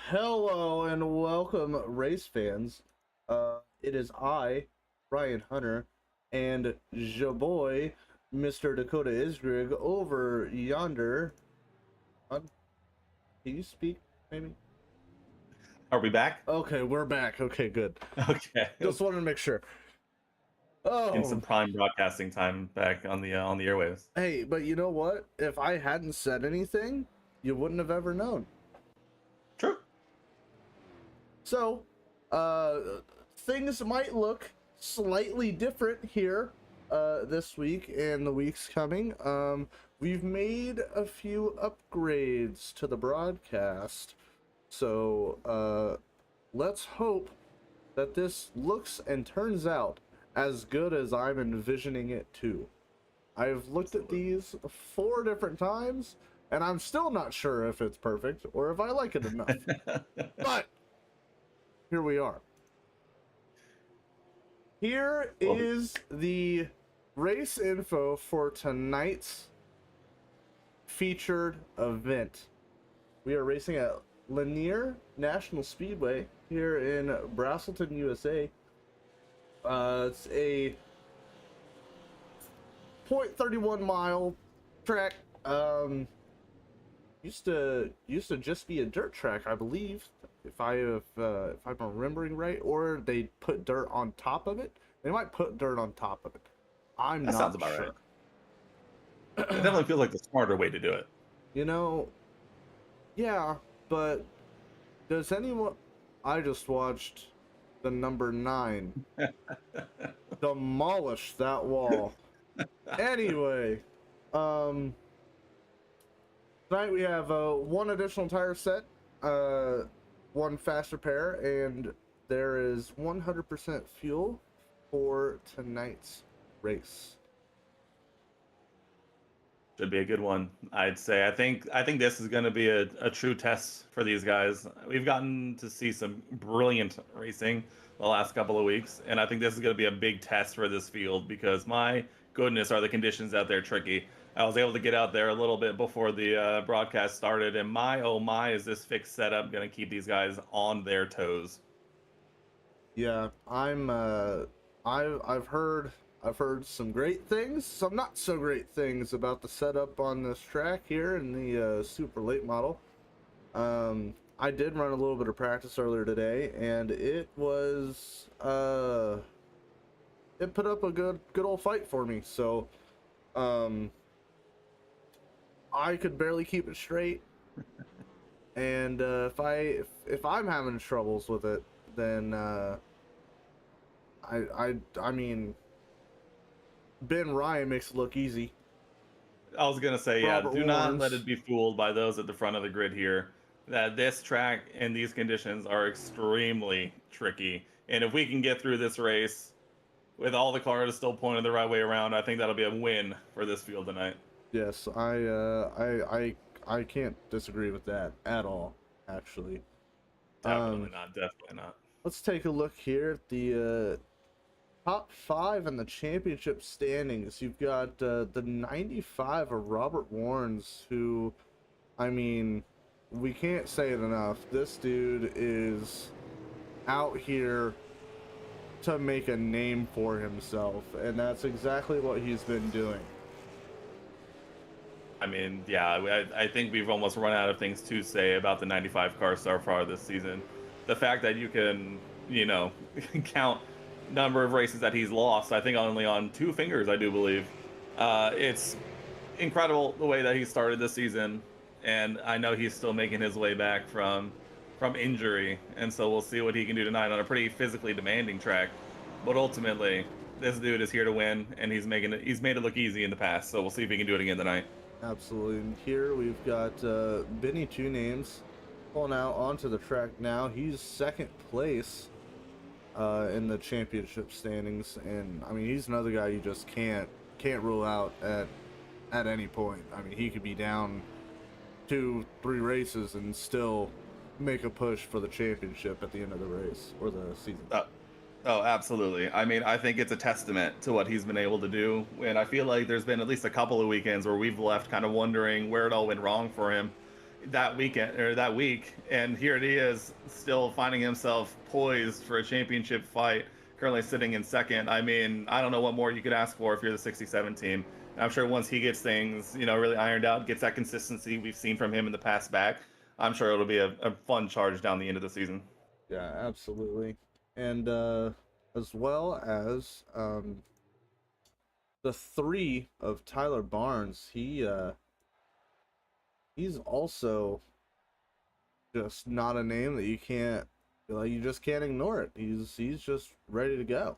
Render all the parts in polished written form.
Hello and welcome, race fans. It is I, Ryan Hunter, and your boy, Mr. Dakota Isgrig, over yonder. Can you speak, maybe? Are we back? Okay, we're back. Okay, good. Okay. Just wanted to make sure. In some Oh, prime broadcasting time back on the airwaves. hey, but you know what? If I hadn't said anything, you wouldn't have ever known. True. So, things might look slightly different here this week and the weeks coming. We've made a few upgrades to the broadcast. So, let's hope that this looks and turns out as good as I'm envisioning it to. I've looked at these 4 different times, and I'm still not sure if it's perfect or if I like it enough. But here we are. Here is the race info for tonight's featured event. We are racing at Lanier National Speedway here in Braselton, USA. It's a 0.31 mile track. Used to just be a dirt track, I believe, if I'm remembering right, or they put dirt on top of it. They might put dirt on top of it. I'm That not sounds about sure. right. It definitely feels like the smarter way to do it. You know, yeah, but does anyone? I just watched the number 9 demolish that wall. Anyway, tonight we have one additional tire set, one fast repair, and there is 100% fuel for tonight's race. Should be a good one, I'd say. I think this is going to be a true test for these guys. We've gotten to see some brilliant racing the last couple of weeks, and I think this is going to be a big test for this field because my goodness, are the conditions out there tricky. I was able to get out there a little bit before the broadcast started, and my oh my, is this fixed setup going to keep these guys on their toes? Yeah, I've heard some great things, some not so great things about the setup on this track here in the super late model. I did run a little bit of practice earlier today, and it was it put up a good old fight for me. So I could barely keep it straight, and if I'm having troubles with it, then I mean, Ben Ryan makes it look easy. I was gonna say, yeah, Robert do not Warnes. let it be fooled by those at the front of the grid here. That this track and these conditions are extremely tricky, and if we can get through this race with all the cars still pointed the right way around, I think that'll be a win for this field tonight. Yes, I can't disagree with that at all, actually. Definitely not. Definitely not. Let's take a look here at the top 5 in the championship standings. You've got the 95 of Robert Warnes, who, I mean, we can't say it enough. This dude is out here to make a name for himself, and that's exactly what he's been doing. I mean, yeah, I think we've almost run out of things to say about the 95 car so far this season. The fact that you can, count number of races that he's lost, I think only on 2 fingers, I do believe. It's incredible the way that he started this season, and I know he's still making his way back from injury, and so we'll see what he can do tonight on a pretty physically demanding track. But ultimately, this dude is here to win, and he's made it look easy in the past, so we'll see if he can do it again tonight. Absolutely. And here we've got Benny Two Names pulling out onto the track now. He's second place in the championship standings, and I mean, he's another guy you just can't rule out at any point. I mean, he could be down 2-3 races and still make a push for the championship at the end of the race or the season. Oh, absolutely. I mean, I think it's a testament to what he's been able to do. And I feel like there's been at least a couple of weekends where we've left kind of wondering where it all went wrong for him. that weekend or that week, and here he is still finding himself poised for a championship fight, currently sitting in second. I mean, I don't know what more you could ask for if you're the 67 team. And I'm sure once he gets things, really ironed out, gets that consistency we've seen from him in the past back, I'm sure it'll be a fun charge down the end of the season. Yeah, absolutely. And as well as the three of Tyler Barnes, he's also just not a name that you just can't ignore it. He's just ready to go.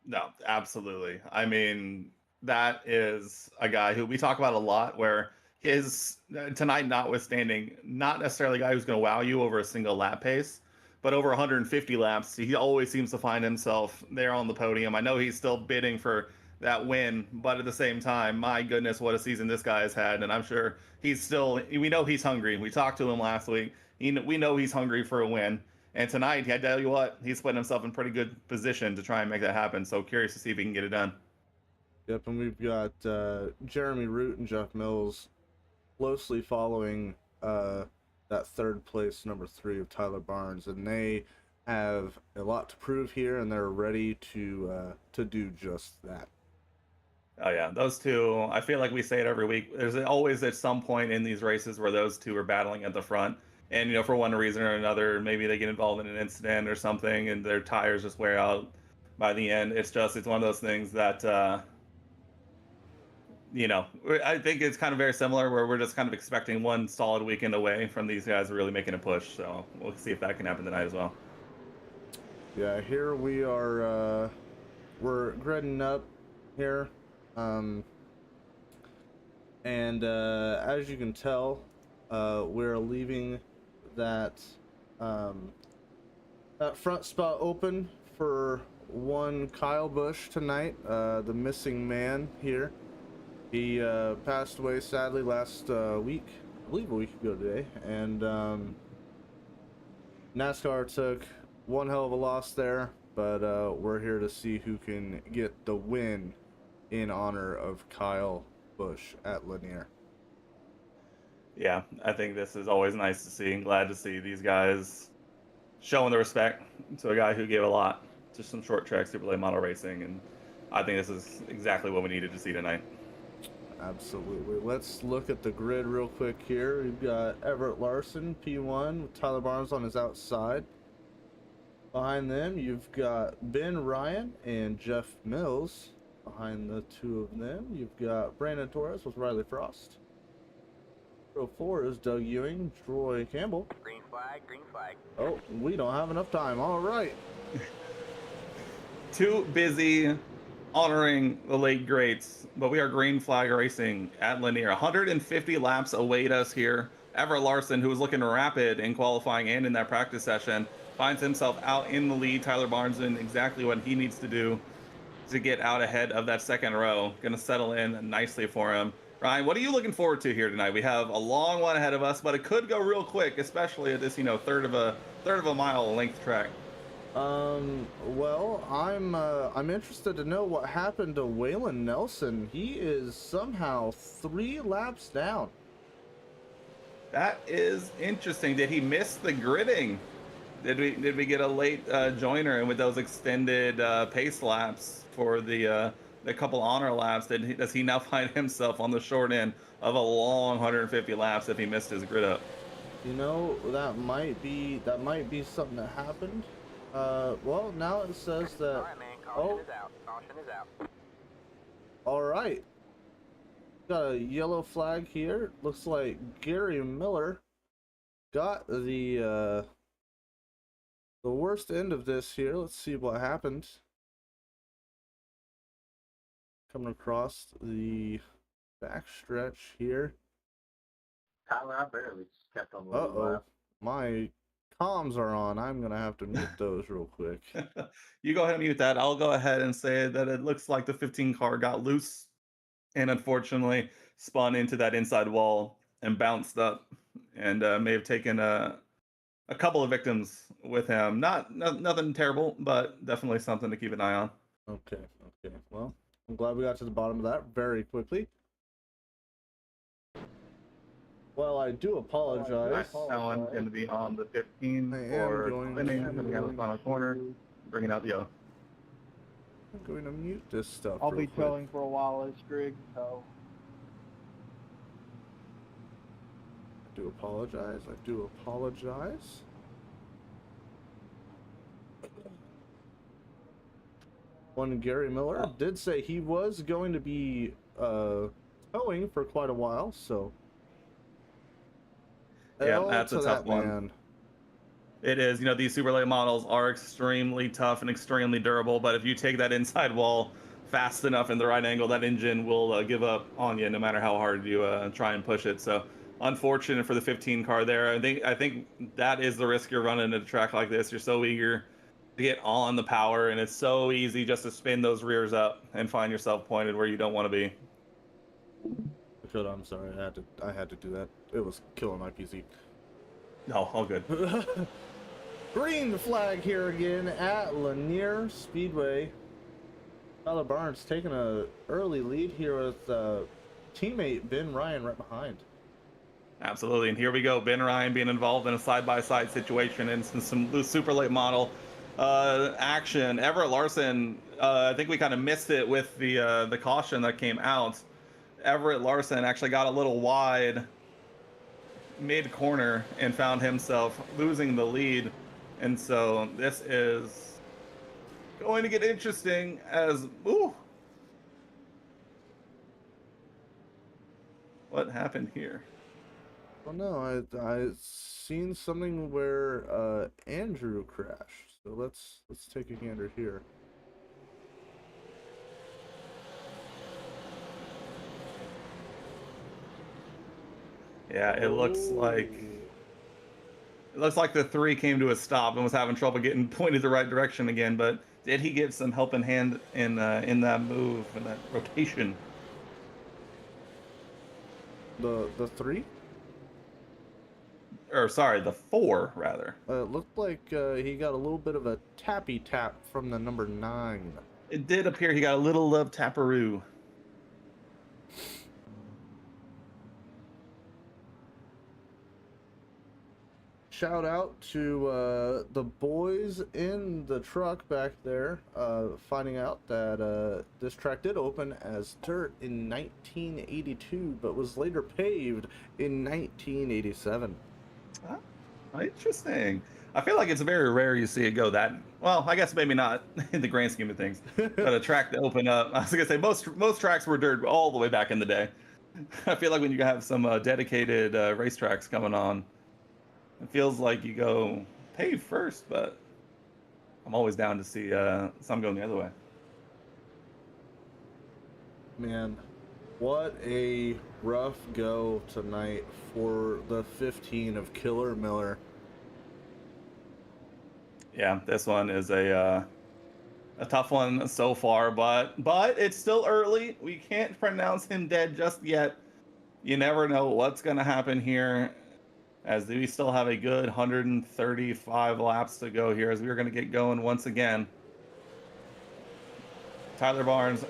No, absolutely. I mean, that is a guy who we talk about a lot where his tonight notwithstanding, not necessarily a guy who's going to wow you over a single lap pace, but over 150 laps, he always seems to find himself there on the podium. I know he's still bidding for that win, but at the same time, my goodness, what a season this guy has had. And I'm sure we know he's hungry. We talked to him last week. We know he's hungry for a win. And tonight, I tell you what, he's putting himself in pretty good position to try and make that happen. So curious to see if he can get it done. Yep, and we've got Jeremy Root and Jeff Mills closely following that third place, number 3 of Tyler Barnes, and they have a lot to prove here, and they're ready to do just that. Oh yeah, those two. I feel like we say it every week. There's always at some point in these races where those two are battling at the front, and for one reason or another, maybe they get involved in an incident or something, and their tires just wear out by the end. It's one of those things that I think it's kind of very similar where we're just kind of expecting one solid weekend away from these guys really making a push. So we'll see if that can happen tonight as well. Yeah, here we are. We're gridding up here. And as you can tell, we're leaving that that front spot open for one Kyle Busch tonight, the missing man here. He passed away sadly last week, I believe a week ago today, and NASCAR took one hell of a loss there, but we're here to see who can get the win in honor of Kyle Busch at Lanier. Yeah, I think this is always nice to see and glad to see these guys showing the respect to a guy who gave a lot to some short track super late model racing, and I think this is exactly what we needed to see tonight. Absolutely. Let's look at the grid real quick here. We've got Everett Larson, P1, with Tyler Barnes on his outside. Behind them, you've got Ben Ryan and Jeff Mills. Behind the two of them, you've got Brandon Torres with Riley Frost. Row 4 is Doug Ewing, Troy Campbell. Green flag, green flag. Oh, we don't have enough time. All right. Too busy honoring the late greats, but we are green flag racing at Lanier. 150 laps await us here. Everett Larson, who was looking rapid in qualifying and in that practice session, finds himself out in the lead. Tyler Barnes doing exactly what he needs to do to get out ahead of that second row. Going to settle in nicely for him. Ryan, what are you looking forward to here tonight? We have a long one ahead of us, but it could go real quick, especially at this, third of a mile length track. Well, I'm interested to know what happened to Waylon Nelson. He is somehow 3 laps down. That is interesting. Did he miss the gridding? Did we get a late joiner, and with those extended pace laps for the couple honor laps, does he now find himself on the short end of a long 150 laps if he missed his grid up? That might be something that happened. Well, now it says that. All right, man. Caution is out. Caution is out. All right. Got a yellow flag here. Looks like Gary Miller got the worst end of this here. Let's see what happened. Coming across the backstretch here. Tyler, I barely kept on the Uh-oh. My comms are on. I'm going to have to mute those real quick. You go ahead and mute that. I'll go ahead and say that it looks like the 15 car got loose and unfortunately spun into that inside wall and bounced up, and may have taken a couple of victims with him. Nothing terrible, but definitely something to keep an eye on. Okay. Well, I'm glad we got to the bottom of that very quickly. Well, I do apologize. That one's going to be on the 15 I am for going spinning, to- coming out of the final corner, bringing out the yellow. I'm going to mute this stuff. I'll real be quick. towing for a while as Greg, so. I do apologize. I do apologize. One Gary Miller did say he was going to be towing for quite a while, so. Yeah, L that's a to tough that one. man. It is. You know, these super late models are extremely tough and extremely durable, but if you take that inside wall fast enough in the right angle, that engine will give up on you no matter how hard you try and push it. So unfortunate for the 15 car there. I think that is the risk you're running at a track like this. You're so eager to get on the power, and it's so easy just to spin those rears up and find yourself pointed where you don't want to be. Good, I'm sorry. I had to do that. It was killing my PC. No, all good. Green flag here again at Lanier Speedway. Tyler Barnes taking a early lead here with teammate Ben Ryan right behind. Absolutely, and here we go. Ben Ryan being involved in a side-by-side situation and some super late model action. Everett Larson, I think we kind of missed it with the caution that came out. Everett Larson actually got a little wide mid-corner and found himself losing the lead, and so this is going to get interesting as what happened here? Oh no, I seen something where Andrew crashed. So let's take a gander here. Yeah, it looks like the three came to a stop and was having trouble getting pointed the right direction again. But did he get some helping hand in that move and that rotation? The three? Or sorry, the four rather. It looked like he got a little bit of a tappy tap from the number 9. It did appear he got a little love taparoo. Shout out to the boys in the truck back there, finding out that this track did open as dirt in 1982, but was later paved in 1987. Oh, interesting. I feel like it's very rare you see it go that well. I guess maybe not in the grand scheme of things, but a track to open up. I was gonna say most tracks were dirt all the way back in the day. I feel like when you have some dedicated racetracks coming on, it feels like you go pave first, but I'm always down to see some going the other way. Man, what a rough go tonight for the 15 of Killer Miller. Yeah, this one is a tough one so far, but it's still early. We can't pronounce him dead just yet. You never know what's going to happen here, as we still have a good 135 laps to go here as we're going to get going once again. Tyler Barnes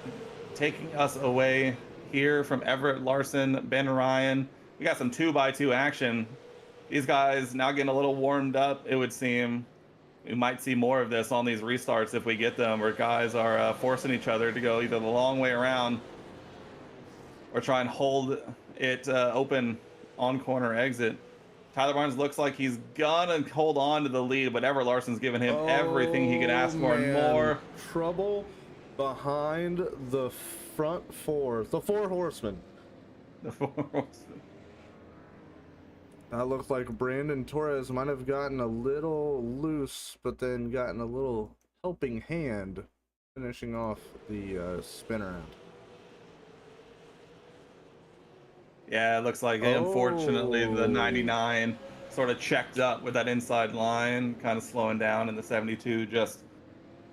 taking us away here from Everett Larson, Ben Ryan. We got some 2x2 action. These guys now getting a little warmed up, it would seem. We might see more of this on these restarts if we get them, where guys are forcing each other to go either the long way around or try and hold it open on corner exit. Tyler Barnes looks like he's gonna hold on to the lead, but Everett Larson's giving him everything he could ask for and more. Trouble behind the front four, the four horsemen. The four horsemen. That looks like Brandon Torres might have gotten a little loose, but then gotten a little helping hand, finishing off the spin around. Yeah, it looks like unfortunately the 99 sort of checked up with that inside line, kind of slowing down, and the 72 just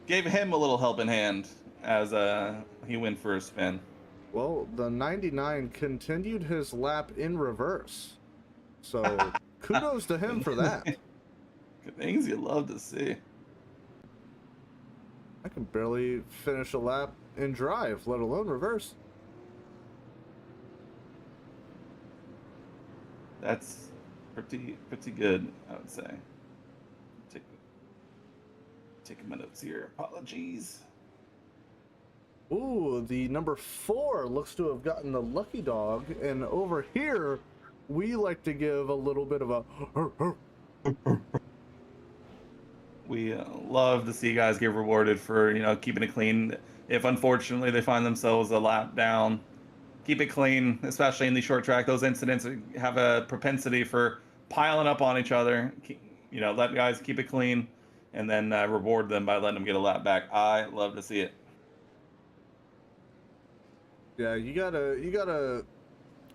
gave him a little helping hand as he went for a spin. Well, the 99 continued his lap in reverse. So kudos to him for that. Good things you love to see. I can barely finish a lap in drive, let alone reverse. That's pretty good, I would say. Take, taking my notes here. Apologies. Ooh, the number 4 looks to have gotten the lucky dog, and over here, we like to give a little bit of a. We love to see guys get rewarded for keeping it clean. If unfortunately they find themselves a lap down, keep it clean, especially in the short track. Those incidents have a propensity for piling up on each other. Let guys keep it clean, and then reward them by letting them get a lap back. I love to see it. Yeah, you gotta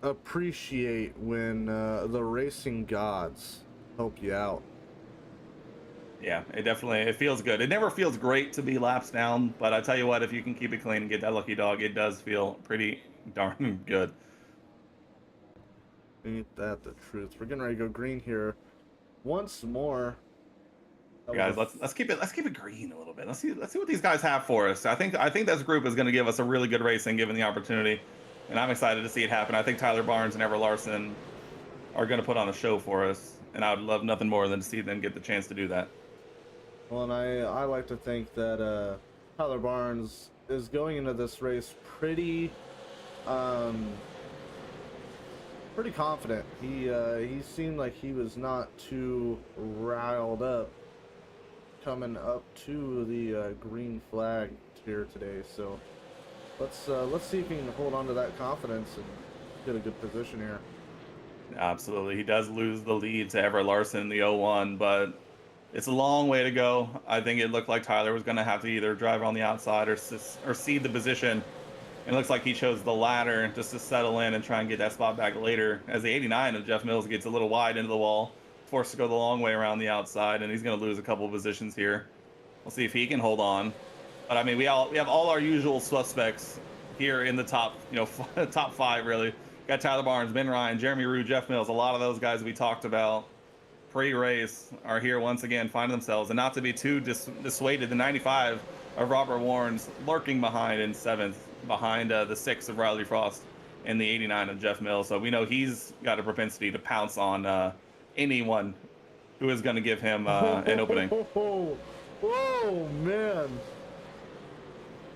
appreciate when the racing gods help you out. Yeah, it feels good. It never feels great to be laps down, but I tell you what, if you can keep it clean and get that lucky dog, it does feel pretty darn good. Ain't that the truth? We're getting ready to go green here once more. Guys, let's keep it green a little bit. Let's see what these guys have for us. I think this group is going to give us a really good racing given the opportunity, and I'm excited to see it happen. I think Tyler Barnes and Ever Larson are going to put on a show for us, and I would love nothing more than to see them get the chance to do that. Well, and I like to think that Tyler Barnes is going into this race pretty confident. He seemed like he was not too riled up coming up to the green flag here today. So let's see if he can hold on to that confidence and get a good position here. Absolutely, he does lose the lead to Ever Larson in the 01, but it's a long way to go. I think it looked like Tyler was going to have to either drive on the outside or cede the position. It looks like he chose the latter just to settle in and try and get that spot back later, as the 89 of Jeff Mills gets a little wide into the wall, forced to go the long way around the outside, and he's going to lose a couple of positions here. We'll see if he can hold on. But I mean, we have all our usual suspects here in the top, top 5 really. Got Tyler Barnes, Ben Ryan, Jeremy Rue, Jeff Mills. A lot of those guys we talked about pre-race are here once again, finding themselves, and not to be too dissuaded, the 95 of Robert Warren's lurking behind in 7th, behind the 6 of Riley Frost and the 89 of Jeff Mills. So we know he's got a propensity to pounce on anyone who is going to give him an opening. Whoa, man.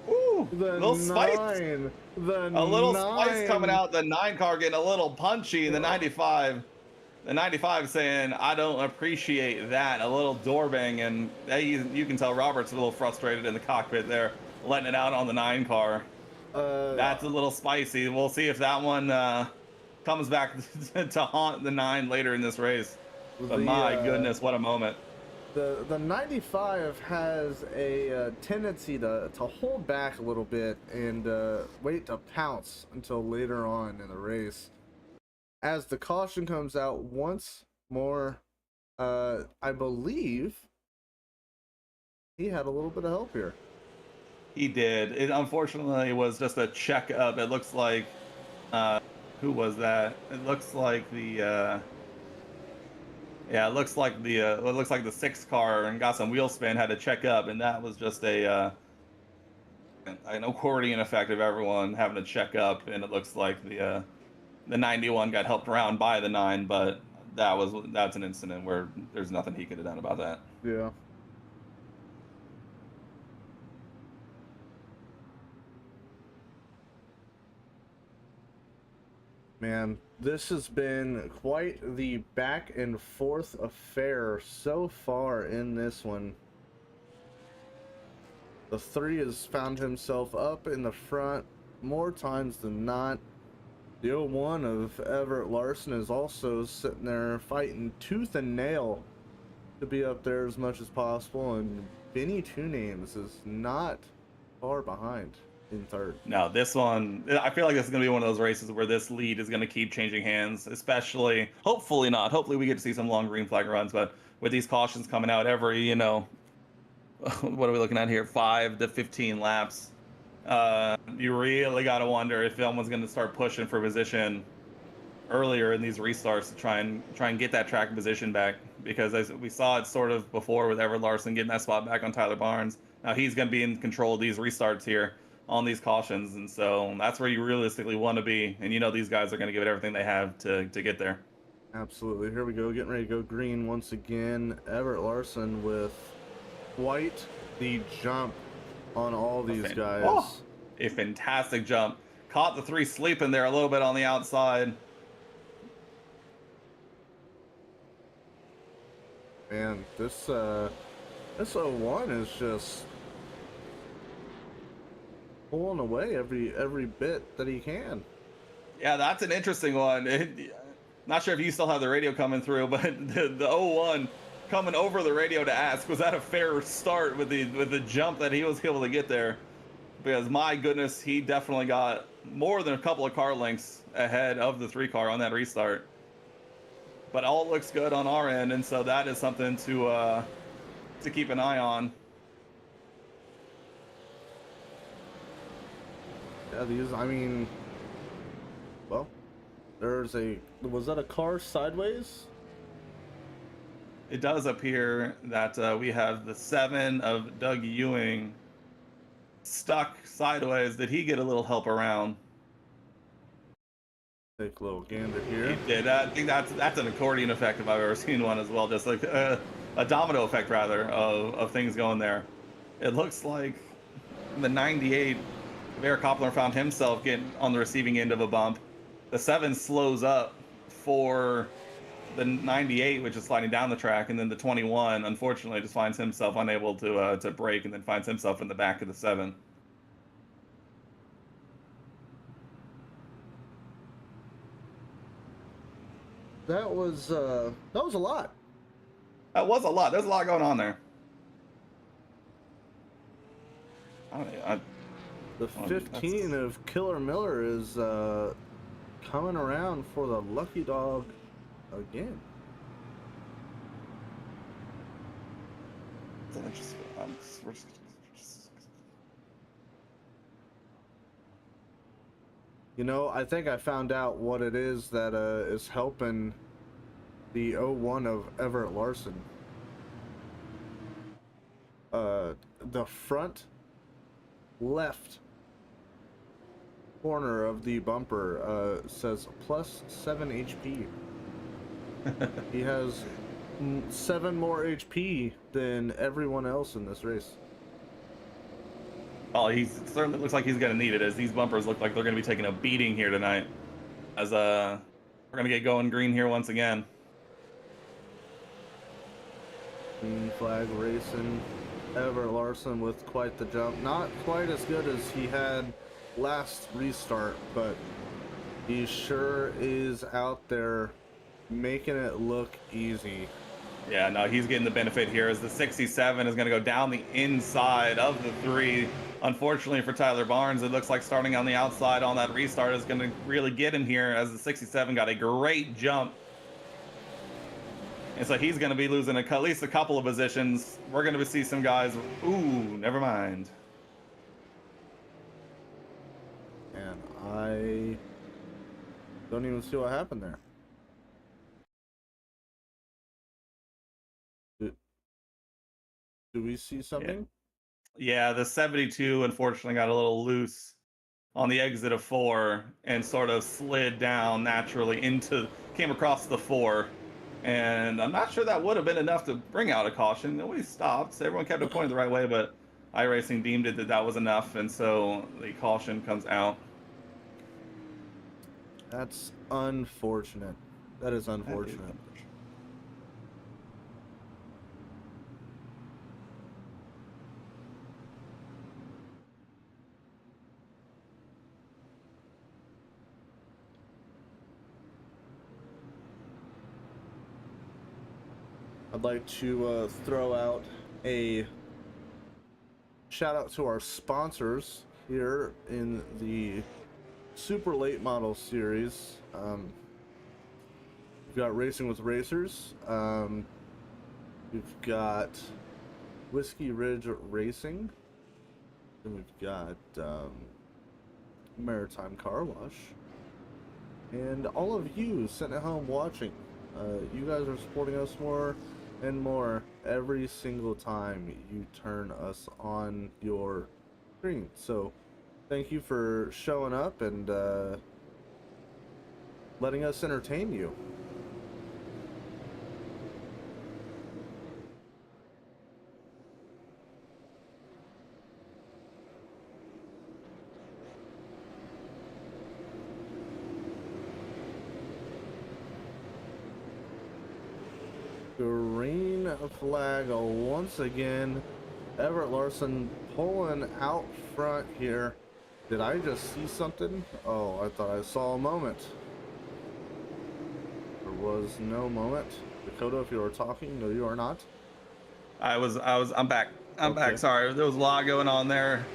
Ooh, little spice. A little spice coming out. The 9 car getting a little punchy in the 95. The 95 saying, I don't appreciate that. A little door bang, and you can tell Robert's a little frustrated in the cockpit there, letting it out on the 9 car. That's a little spicy. We'll see if that one comes back to haunt the 9 later in this race. But my goodness, what a moment. The 95 has a tendency to hold back a little bit and wait to pounce until later on in the race. As the caution comes out once more, I believe he had a little bit of help here. He did. It unfortunately was just a checkup. It looks like, who was that? It looks like the, it looks like the 6 car and got some wheel spin, had to check up, and that was just an accordion effect of everyone having to check up, and it looks like the 91 got helped around by the 9, but that's an incident where there's nothing he could have done about that. Yeah. Man, this has been quite the back and forth affair so far in this one. The 3 has found himself up in the front more times than not. The 01 of Everett Larson is also sitting there fighting tooth and nail to be up there as much as possible, and Benny Two Names is not far behind in 3rd. No, this one, I feel like this is going to be one of those races where this lead is going to keep changing hands, especially, hopefully not. Hopefully we get to see some long green flag runs, but with these cautions coming out every, what are we looking at here? 5 to 15 laps. You really got to wonder if someone's going to start pushing for position earlier in these restarts to try and get that track position back, because as we saw it sort of before with Everett Larson getting that spot back on Tyler Barnes. Now he's going to be in control of these restarts here on these cautions, and so that's where you realistically want to be, and these guys are going to give it everything they have to get there. Absolutely. Here we go. Getting ready to go green once again. Everett Larson with quite the jump on all these guys. Oh, a fantastic jump. Caught the three sleeping there a little bit on the outside. Man, this 01 is just pulling away every bit that he can. Yeah, that's an interesting one. Not sure if you still have the radio coming through, but the 01 coming over the radio to ask, was that a fair start with the jump that he was able to get there? Because my goodness, he definitely got more than a couple of car lengths ahead of the 3 car on that restart. But all looks good on our end, and so that is something to keep an eye on. Yeah, these, I mean, well, was that a car sideways? It does appear that we have the 7 of Doug Ewing stuck sideways. Did he get a little help around? Take a little gander here. He did. I think that's an accordion effect if I've ever seen one as well. Just like a domino effect, rather, of things going there. It looks like the 98, Eric Koppler found himself getting on the receiving end of a bump. The 7 slows up for the 98, which is sliding down the track, and then the 21, unfortunately, just finds himself unable to brake, and then finds himself in the back of the 7. That was a lot. That was a lot. There's a lot going on there. The 15 of Killer Miller is coming around for the lucky dog again. You know, I think I found out what it is that is helping the 01 of Everett Larson. The front left corner of the bumper says plus 7 HP. He has 7 more HP than everyone else in this race. Oh, he certainly looks like he's going to need it, as these bumpers look like they're going to be taking a beating here tonight. As we're going to get going green here once again. Green flag racing. Everett Larson with quite the jump. Not quite as good as he had last restart, but he sure is out there making it look easy. Yeah, no, he's getting the benefit here as the 67 is going to go down the inside of the 3. Unfortunately for Tyler Barnes, it looks like starting on the outside on that restart is going to really get him here, as the 67 got a great jump. And so he's going to be losing at least a couple of positions. We're going to see some guys. Ooh, never mind. And I don't even see what happened there. Do we see something? Yeah, the 72 unfortunately got a little loose on the exit of 4 and sort of slid down naturally came across the 4. And I'm not sure that would have been enough to bring out a caution. Nobody stopped. Everyone kept it pointed the right way, but iRacing deemed it that was enough, and so the caution comes out. That's unfortunate. That is unfortunate. I'd like to throw out a shout out to our sponsors here in the Super Late Model Series. We've got Racing with Racers. We've got Whiskey Ridge Racing. Then we've got Maritime Carwash. And all of you sitting at home watching. You guys are supporting us more and more every single time you turn us on your screen. So thank you for showing up and letting us entertain you. flag once again. Everett Larson pulling out front here. Did I just see something? Oh, I thought I saw a moment. There was no moment. Dakota, if you are talking, no, you are not. I'm back. I'm Okay. back. Sorry, there was a lot going on there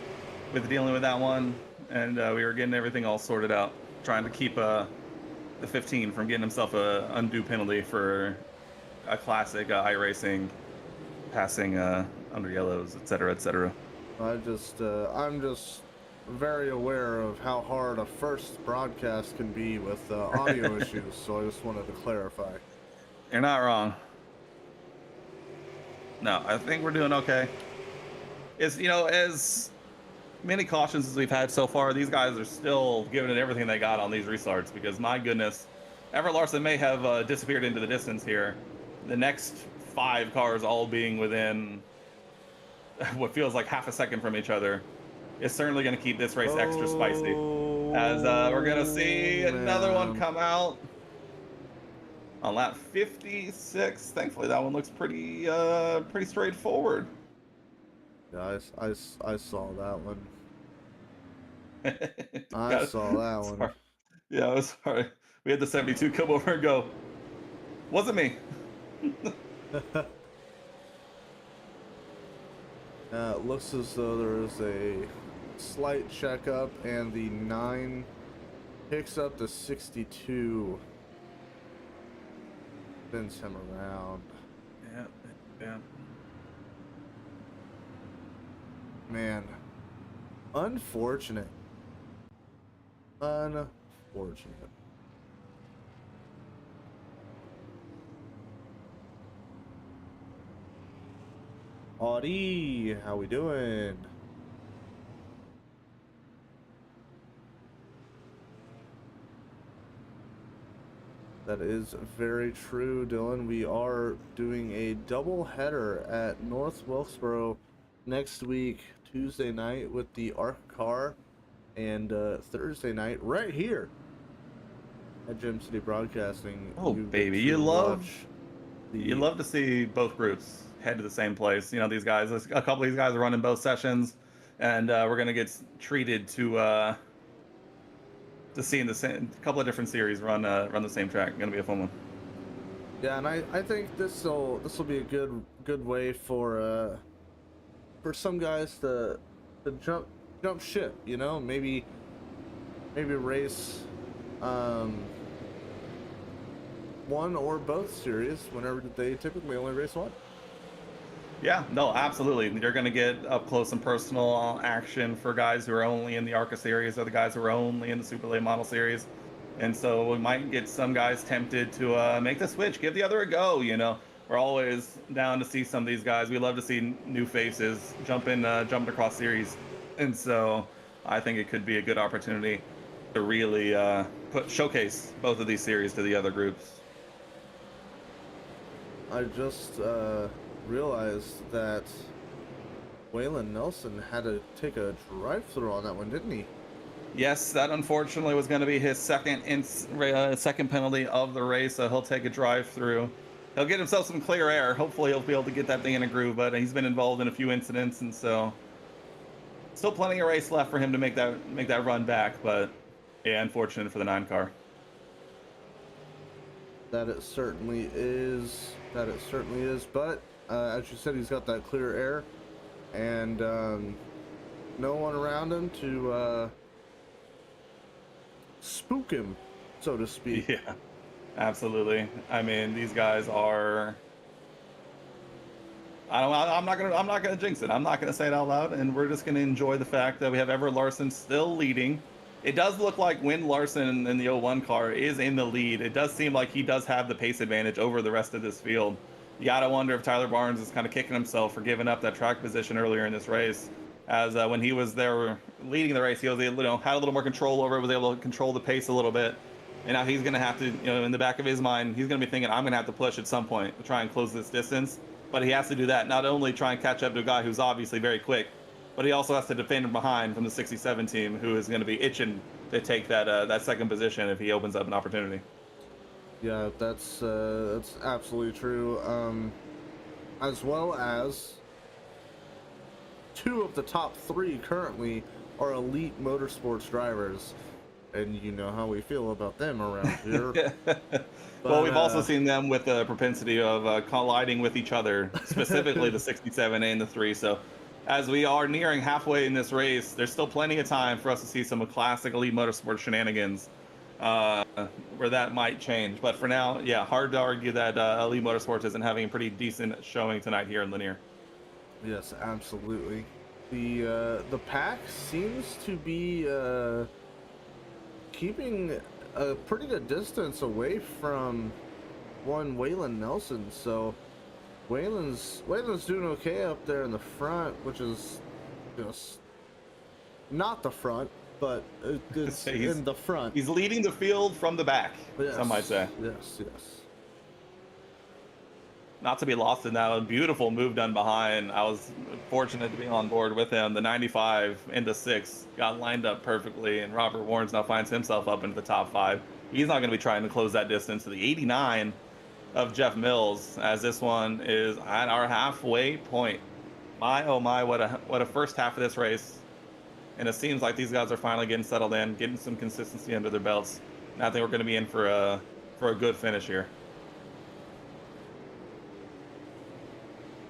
with dealing with that one, and we were getting everything all sorted out, trying to keep the 15 from getting himself a undue penalty for a classic iRacing, passing under yellows, etc., etc. I'm just very aware of how hard a first broadcast can be with audio issues, so I just wanted to clarify. You're not wrong. No, I think we're doing okay. It's, as many cautions as we've had so far, these guys are still giving it everything they got on these restarts, because my goodness, Everett Larson may have disappeared into the distance here. The next 5 cars all being within what feels like half a second from each other is certainly going to keep this race extra spicy, as we're going to see another one come out on lap 56. Thankfully, that one looks pretty straightforward. Yeah, I saw that one. I Yeah, saw that one. sorry. Yeah, I was sorry. We had the 72 come over and go, wasn't me. It looks as though there is a slight checkup, and the 9 picks up the 62. Spins him around. Yeah. Man. Unfortunate. Unfortunate. Audie, how we doing? That is very true, Dylan. We are doing a double header at North Wilkesboro next week, Tuesday night with the ARC car, and Thursday night right here at Gem City Broadcasting. Oh, get baby, to you love watch you love to see both groups head to the same place. These guys, a couple of these guys are running both sessions, and we're gonna get treated to seeing a couple of different series run the same track. Gonna be a fun one. Yeah, and I think this will be a good way for some guys to jump ship. Maybe race one or both series whenever they typically only race one. Yeah, no, absolutely. You're going to get up close and personal action for guys who are only in the ARCA series, or the guys who are only in the Super Late Model series. And so we might get some guys tempted to make the switch, give the other a go. We're always down to see some of these guys. We love to see new faces jumping across series. And so I think it could be a good opportunity to really showcase both of these series to the other groups. I just realized that Waylon Nelson had to take a drive-through on that one, didn't he? Yes, that unfortunately was going to be his second penalty of the race, so he'll take a drive-through. He'll get himself some clear air. Hopefully he'll be able to get that thing in a groove, but he's been involved in a few incidents, and so still plenty of race left for him to make that run back, but yeah, unfortunate for the 9 car. That it certainly is. But as you said, he's got that clear air, and no one around him to spook him, so to speak. Yeah, absolutely. I mean, these guys are. I'm not gonna jinx it. I'm not gonna say it out loud, and we're just gonna enjoy the fact that we have Everett Larson still leading. It does look like Wynn Larson in the 01 car is in the lead. It does seem like he does have the pace advantage over the rest of this field. You gotta wonder if Tyler Barnes is kind of kicking himself for giving up that track position earlier in this race, as when he was there leading the race, he was had a little more control over it, was able to control the pace a little bit. And now he's gonna have to, in the back of his mind, he's gonna be thinking, I'm gonna have to push at some point to try and close this distance. But he has to do that, not only try and catch up to a guy who's obviously very quick, but he also has to defend him behind from the 67 team, who is going to be itching to take that second position if he opens up an opportunity. Yeah, that's absolutely true. as well as 2 of the top 3 currently are elite motorsports drivers, and you know how we feel about them around here. Well, we've also uh, seen them with the propensity of colliding with each other, specifically the 67 and the 3. So, as we are nearing halfway in this race, there's still plenty of time for us to see some classic elite motorsport shenanigans where that might change. But for now, yeah, hard to argue that elite motorsports isn't having a pretty decent showing tonight here in Lanier. Yes, absolutely. The pack seems to be keeping a pretty good distance away from one Waylon Nelson. So Waylon's doing okay up there in the front, which is just not the front, but it's in the front. He's leading the field from the back, Yes, some might say. Yes. Not to be lost in that beautiful move done behind. I was fortunate to be on board with him. The 95 into 6 got lined up perfectly, and Robert Warnes now finds himself up into the top 5. He's not going to be trying to close that distance to the 89 of Jeff Mills, as this one is at our halfway point. My oh my, what a first half of this race. And it seems like these guys are finally getting settled in, getting some consistency under their belts. And I think we're going to be in for a good finish here.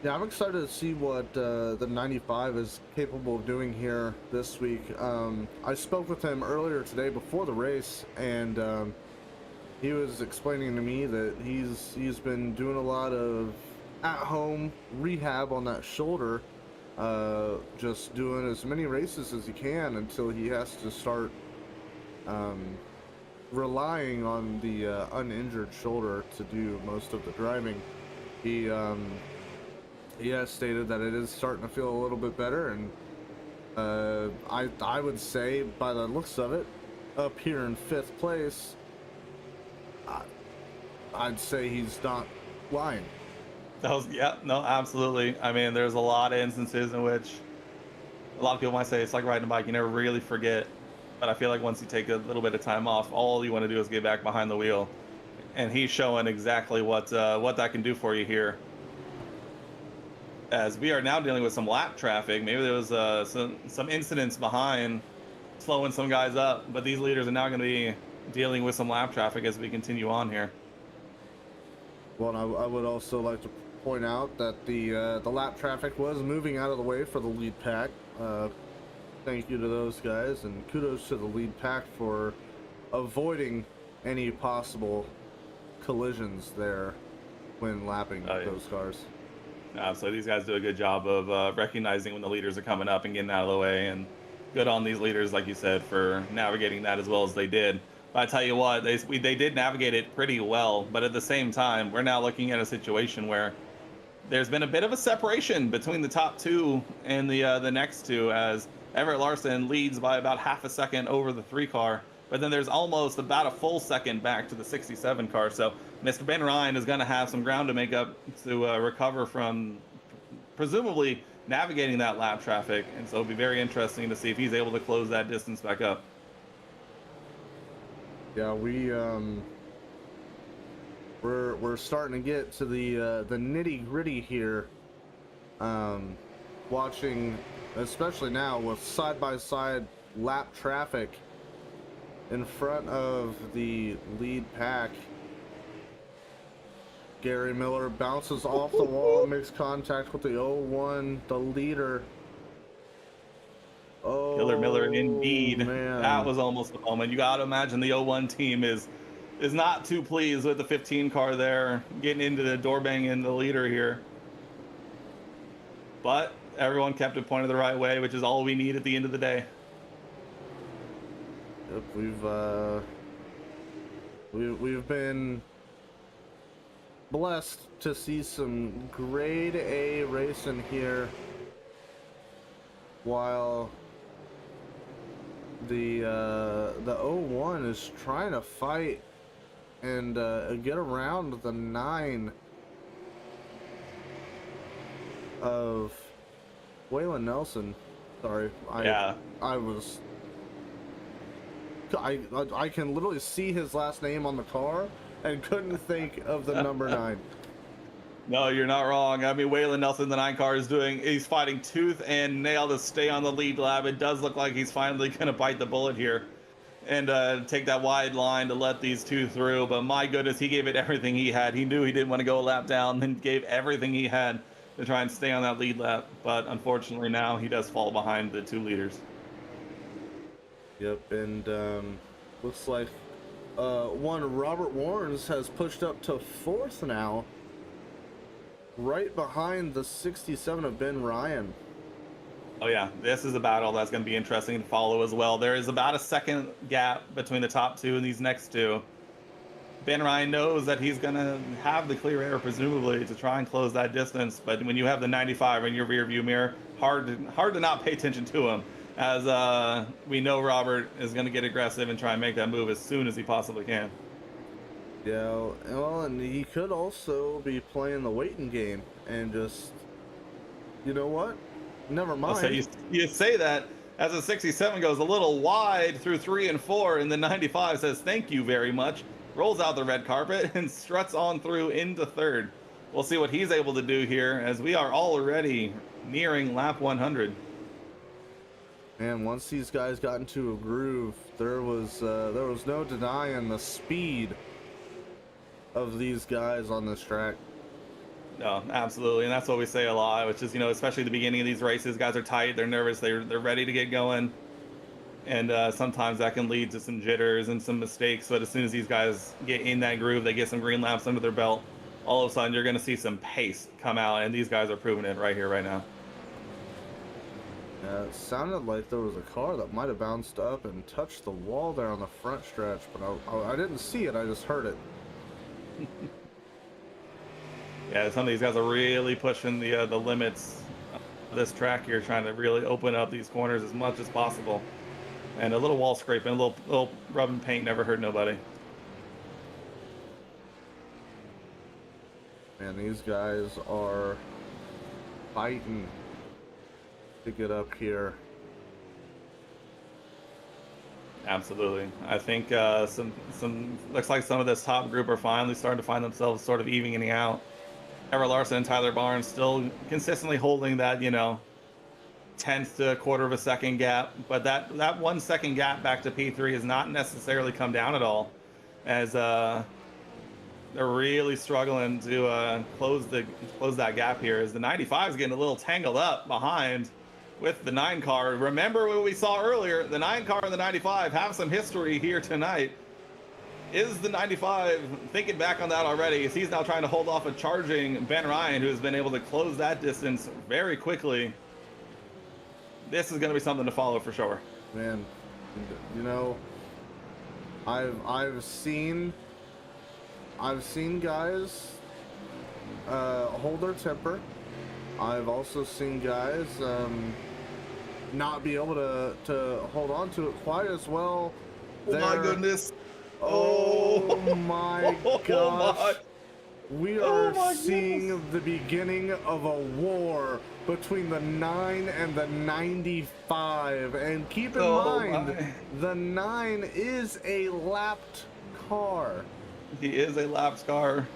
Yeah, I'm excited to see what the 95 is capable of doing here this week. I spoke with him earlier today before the race, and he was explaining to me that he's been doing a lot of at-home rehab on that shoulder, just doing as many races as he can until he has to start relying on the uninjured shoulder to do most of the driving. He has stated that it is starting to feel a little bit better, and I would say, by the looks of it, up here in 5th place, I'd say he's not lying. Yeah, no, absolutely. I mean, there's a lot of instances in which a lot of people might say it's like riding a bike, you never really forget. But I feel like once you take a little bit of time off, all you want to do is get back behind the wheel. And he's showing exactly what that can do for you here. As we are now dealing with some lap traffic. Maybe there was some incidents behind slowing some guys up, but these leaders are now going to be dealing with some lap traffic as we continue on here. Well, I would also like to point out that the lap traffic was moving out of the way for the lead pack. Thank you to those guys, and kudos to the lead pack for avoiding any possible collisions there when lapping those cars. So these guys do a good job of recognizing when the leaders are coming up and getting out of the way, and good on these leaders, like you said, for navigating that as well as they did. But I tell you what, they did navigate it pretty well, but at the same time, we're now looking at a situation where there's been a bit of a separation between the top 2 and the next 2, as Everett Larson leads by about half a second over the 3 car, but then there's almost about a full second back to the 67 car. So Mr. Ben Ryan is going to have some ground to make up to recover from presumably navigating that lap traffic, and so it'll be very interesting to see if he's able to close that distance back up. Yeah, we're starting to get to the nitty-gritty here. Watching, especially now with side-by-side lap traffic in front of the lead pack. Gary Miller bounces off the wall, makes contact with the 01, the leader. Oh, Killer Miller, indeed. Man. That was almost a moment. You got to imagine the 01 team is not too pleased with the 15 car there, getting into the door banging the leader here. But everyone kept it pointed the right way, which is all we need at the end of the day. Yep, we've been blessed to see some grade A racing here, while the 01 is trying to fight and get around the 9 of Waylon Nelson. Sorry, I can literally see his last name on the car and couldn't think of the number 9. No, you're not wrong. I mean, Waylon Nelson, the 9 car, he's fighting tooth and nail to stay on the lead lap. It does look like he's finally going to bite the bullet here and take that wide line to let these two through. But my goodness, he gave it everything he had. He knew he didn't want to go a lap down and gave everything he had to try and stay on that lead lap. But unfortunately now he does fall behind the 2 leaders. Yep, and looks like one Robert Warrens has pushed up to 4th now, right behind the 67 of Ben Ryan. Oh yeah, this is a battle that's going to be interesting to follow as well. There is about a second gap between the top 2 and these next 2. Ben Ryan knows that he's going to have the clear air, presumably, to try and close that distance. But when you have the 95 in your rear view mirror, hard to not pay attention to him, as we know Robert is going to get aggressive and try and make that move as soon as he possibly can. Yeah, well, and he could also be playing the waiting game and just, you know what? Never mind. So you say that as the 67 goes a little wide through 3 and 4, and the 95 says thank you very much, rolls out the red carpet and struts on through into 3rd. We'll see what he's able to do here as we are already nearing lap 100. And once these guys got into a groove, there was no denying the speed of these guys on this track. No, absolutely, and that's what we say a lot, which is, especially the beginning of these races, guys are tight, they're nervous, they're ready to get going, and sometimes that can lead to some jitters and some mistakes. But as soon as these guys get in that groove, they get some green laps under their belt, all of a sudden you're going to see some pace come out, and these guys are proving it right here, right now. It sounded like there was a car that might have bounced up and touched the wall there on the front stretch, but I didn't see it, I just heard it. Yeah, some of these guys are really pushing the limits of this track here, trying to really open up these corners as much as possible. And a little wall scraping, a little rubbing paint never hurt nobody. Man, these guys are fighting to get up here. Absolutely. I think some looks like some of this top group are finally starting to find themselves sort of evening out. Trevor Larson and Tyler Barnes still consistently holding that, tenth to a quarter of a second gap, but that 1 second gap back to P3 has not necessarily come down at all, as they're really struggling to close that gap here, as the 95 is getting a little tangled up behind with the 9 car. Remember what we saw earlier, the 9 car and the 95 have some history here tonight. Is the 95 thinking back on that already, as he's now trying to hold off a charging Ben Ryan, who has been able to close that distance very quickly? This is going to be something to follow for sure. Man, I've seen guys hold their temper. I've also seen guys not be able to hold on to it quite as well. Oh my goodness. Oh my gosh. We are seeing goodness. the beginning of a war between the 9 and the 95. And keep in mind, the 9 is a lapped car. He is a lapped car.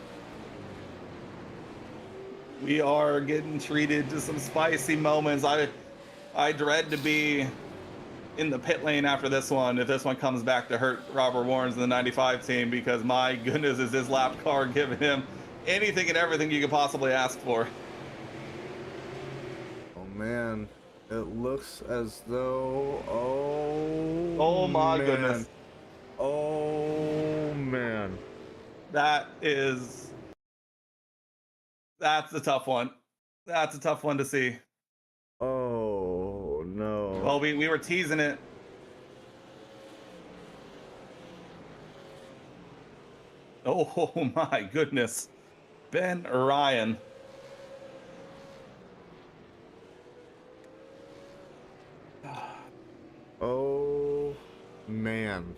We are getting treated to some spicy moments. I dread to be in the pit lane after this one, if this one comes back to hurt Robert Warrens and the 95 team, because my goodness, is this lap car giving him anything and everything you could possibly ask for. Oh man, it looks as though, oh my goodness. Oh man. That's a tough one. That's a tough one to see. Oh no. Well, we were teasing it. Oh my goodness. Ben Ryan. Oh man.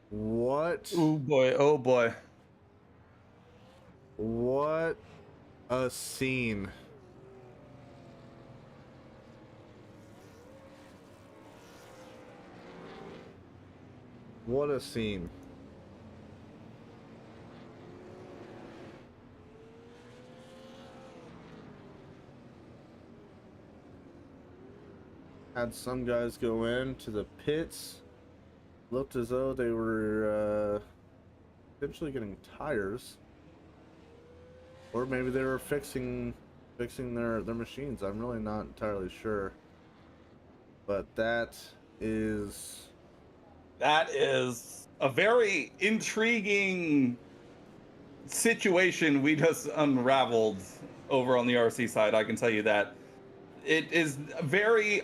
What? Oh boy, oh boy. What a scene. What a scene. Had some guys go into the pits. Looked as though they were potentially getting tires, or maybe they were fixing their machines. I'm really not entirely sure, but that is a very intriguing situation we just unraveled over on the RC side. I can tell you that it is very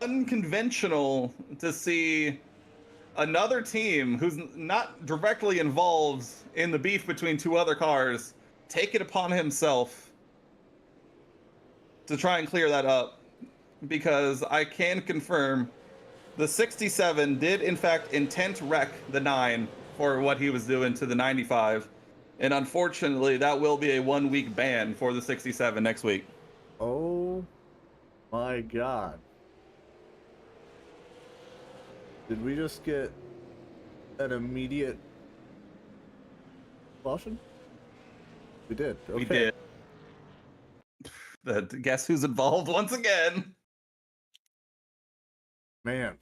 unconventional to see another team who's not directly involved in the beef between two other cars take it upon himself to try and clear that up, because I can confirm the 67 did in fact intent wreck the 9 for what he was doing to the 95, and unfortunately that will be a 1-week ban for the 67 next week. Oh my god. Did we just get an immediate caution? We did. Okay. We did. Guess who's involved once again? Man.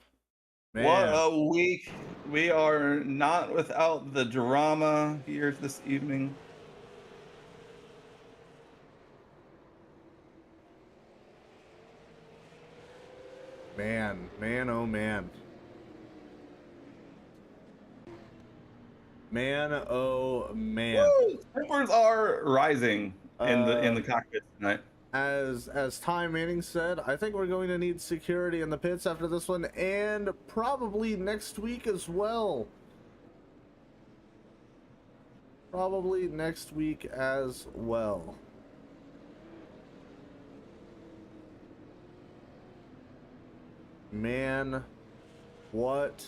What a week. We are not without the drama here this evening. Man, oh man. Man, oh man. Woo! Tempers are rising in the cockpit tonight. As Ty Manning said, I think we're going to need security in the pits after this one, and probably next week as well. Probably next week as well. Man, what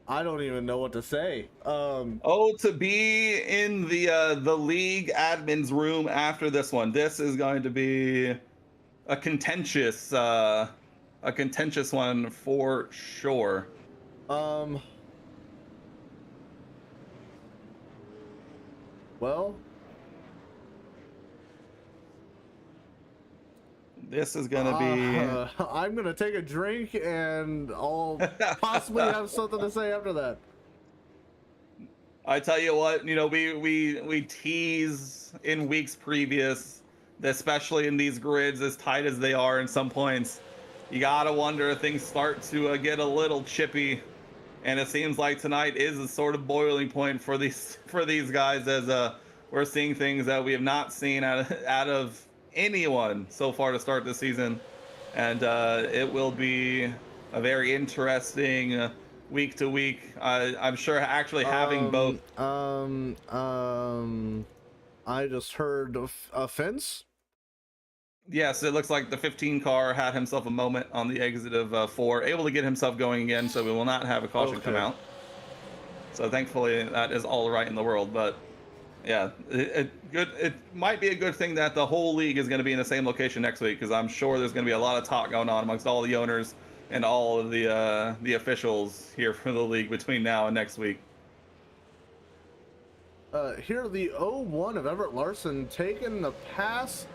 I don't even know what to say. To be in the league admin's room after this one. This is going to be a contentious one for sure. Well, this is gonna be I'm gonna take a drink and I'll possibly have something to say after that. I tell you what, you know, we tease in weeks previous, especially in these grids as tight as they are in some points. You gotta wonder if things start to get a little chippy, and it seems like tonight is a sort of boiling point for these guys, as we're seeing things that we have not seen out of anyone so far to start the season, and it will be a very interesting week to week. I'm sure actually having both. I just heard a fence. Yes, it looks like the 15 car had himself a moment on the exit of 4, able to get himself going again, so we will not have a caution come out. So thankfully that is all right in the world. But yeah, it might be a good thing that the whole league is going to be in the same location next week, because I'm sure there's going to be a lot of talk going on amongst all the owners and all of the officials here for the league between now and next week. Here, the 01 of Everett Larson taking the pass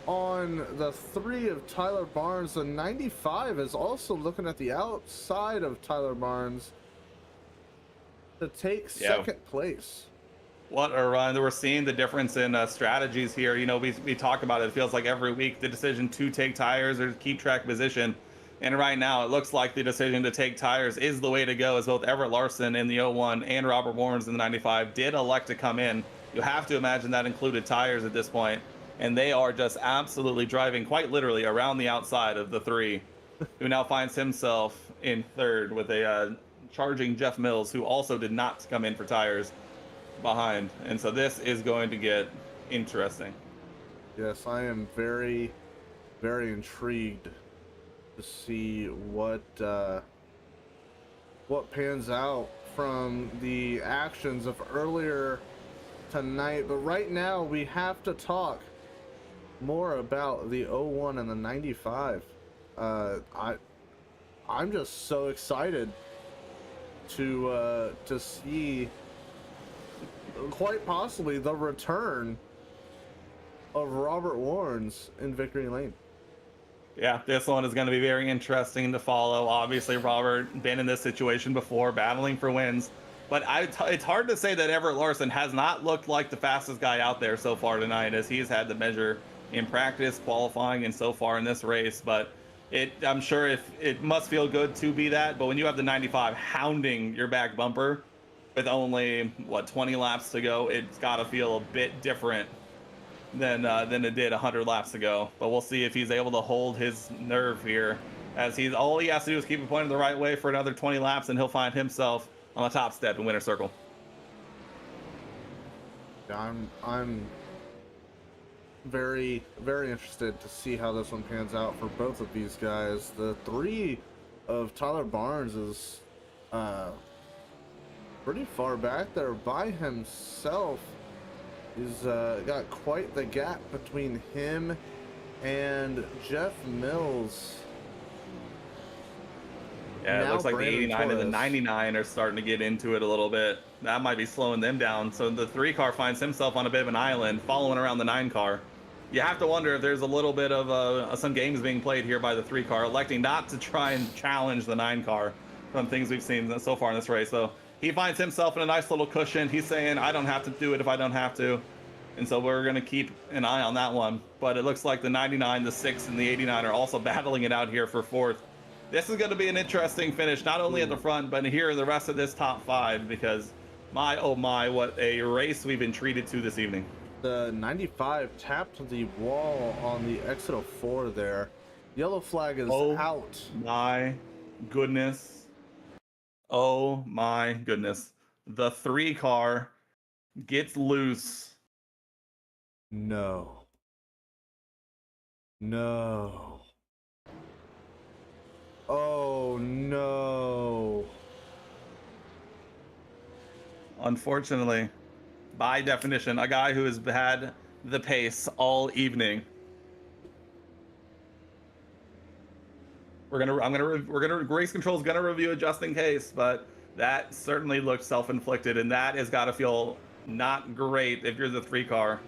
on the 3 of Tyler Barnes. The 95 is also looking at the outside of Tyler Barnes to take second place. What a run. We're seeing the difference in strategies here. You know, we talk about it. It feels like every week the decision to take tires or keep track position. And right now it looks like the decision to take tires is the way to go, as both Everett Larson in the 01 and Robert Warrens in the 95 did elect to come in. You have to imagine that included tires at this point. And they are just absolutely driving quite literally around the outside of the 3, who now finds himself in 3rd with a charging Jeff Mills, who also did not come in for tires behind. And so this is going to get interesting. Yes, I am very, very intrigued to see what pans out from the actions of earlier tonight. But right now we have to talk more about the 01 and the 95. I'm just so excited to see quite possibly the return of Robert Warren's in Victory Lane. Yeah, this one is going to be very interesting to follow. Obviously, Robert been in this situation before, battling for wins. But it's hard to say that Everett Larson has not looked like the fastest guy out there so far tonight, as he's had the measure in practice, qualifying, and so far in this race. But I'm sure if it must feel good to be that. But when you have the 95 hounding your back bumper with only 20 laps to go, it's got to feel a bit different than it did 100 laps ago. But we'll see if he's able to hold his nerve here, as all he has to do is keep it pointed the right way for another 20 laps, and he'll find himself on the top step in winner's circle. Yeah, I'm very, very interested to see how this one pans out for both of these guys. The 3 of Tyler Barnes is pretty far back there by himself. He's got quite the gap between him and Jeff Mills. Yeah, it looks like Brandon the 89 and the Torres. 99 are starting to get into it a little bit. That might be slowing them down. So the 3 car finds himself on a bit of an island, following around the 9 car. You have to wonder if there's a little bit of some games being played here by the 3 car, electing not to try and challenge the 9 car from things we've seen so far in this race. So he finds himself in a nice little cushion. He's saying, I don't have to do it if I don't have to. And so we're going to keep an eye on that one. But it looks like the 99, the 6, and the 89 are also battling it out here for 4th. This is going to be an interesting finish, not only at the front, but here in the rest of this top 5, because my, oh my, what a race we've been treated to this evening. The 95 tapped the wall on the exit of 4 there. Yellow flag is out. My goodness. Oh my goodness. The 3 car gets loose. No. No. Oh no. Unfortunately, by definition, a guy who has had the pace all evening. Race control's gonna review it just in case, but that certainly looked self-inflicted, and that has got to feel not great if you're the 3 car.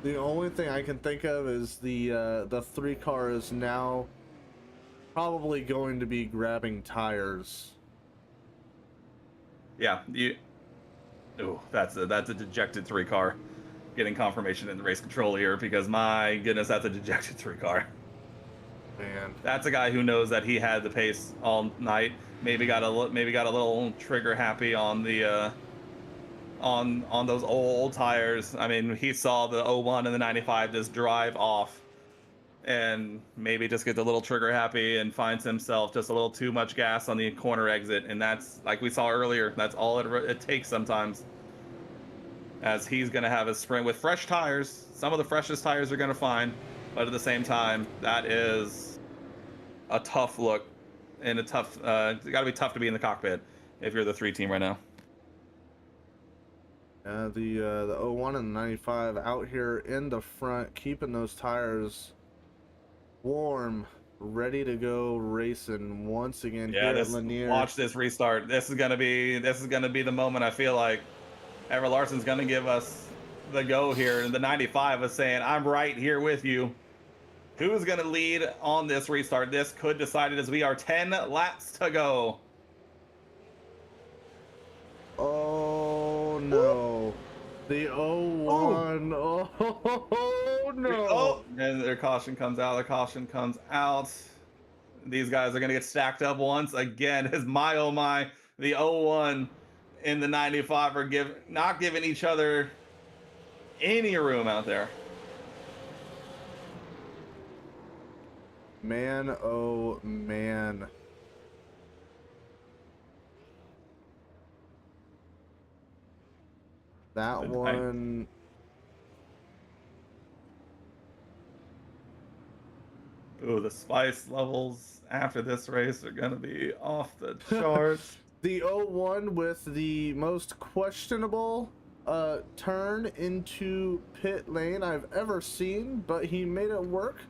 The only thing I can think of is the 3 car is now probably going to be grabbing tires. Yeah, that's a dejected 3 car. Getting confirmation in the race control here, because my goodness, that's a dejected 3 car. Man, That's a guy who knows that he had the pace all night. Maybe got a little trigger happy on the on those old tires. I mean, he saw the 01 and the 95 just drive off, and maybe just gets a little trigger happy and finds himself just a little too much gas on the corner exit. And that's, like we saw earlier, that's all it takes sometimes, as he's going to have a sprint with fresh tires. Some of the freshest tires are going to find, but at the same time, that is a tough look, and it's got to be tough to be in the cockpit if you're the 3 team right now. the 01 and the 95 out here in the front, keeping those tires warm, ready to go racing once again. Yeah, here at Lanier. Watch this restart. This is gonna be the moment. I feel like Everett Larson's gonna give us the go here, and the 95 is saying, I'm right here with you. Who's gonna lead on this restart? This could decide it, as we are 10 laps to go. Oh no. The 01. Oh no. Oh, and their caution comes out. These guys are going to get stacked up once again, as my oh my, the 01 and the 95 are not giving each other any room out there. Man, oh man. That one. Ooh, the spice levels after this race are going to be off the charts. The 01 with the most questionable turn into pit lane I've ever seen, but he made it work.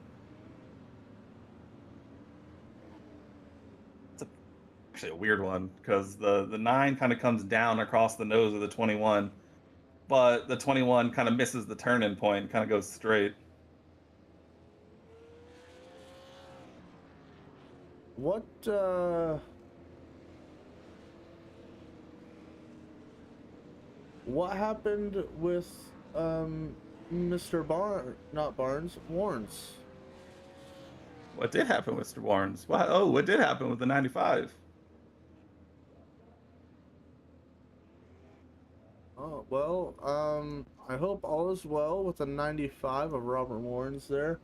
It's actually a weird one, because the 9 kind of comes down across the nose of the 21. but the 21 kind of misses the turn-in point, kind of goes straight. What happened with Mr. not Barnes, Warnes? What did happen with Mr. Warnes? What did happen with the 95? Oh, well, I hope all is well with the 95 of Robert Warnes there.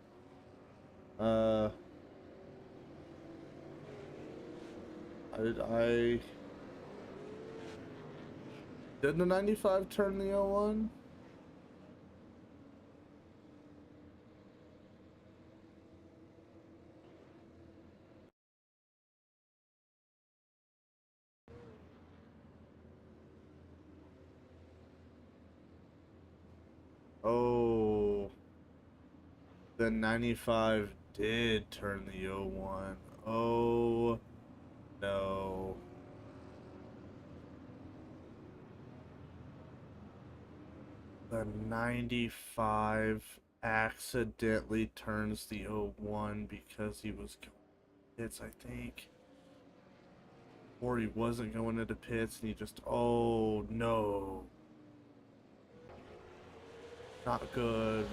I did the 95 turn the 01? Oh, the 95 did turn the 01. Oh, no. The 95 accidentally turns the 01 because he was going pits, I think. Or he wasn't going into pits and he just, oh no. Not good.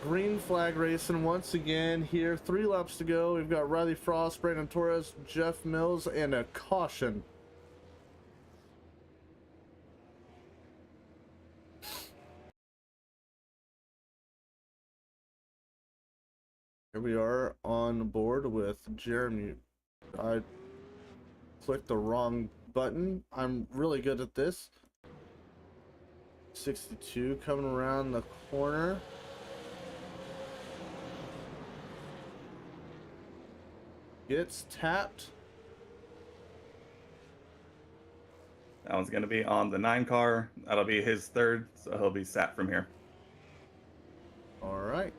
Green flag racing once again here. 3 laps to go. We've got Riley Frost, Brandon Torres, Jeff Mills, and a caution. Here we are on board with Jeremy. I clicked the wrong button. I'm really good at this. 62 coming around the corner. Gets tapped. That one's going to be on the 9 car. That'll be his third, so he'll be sat from here. All right.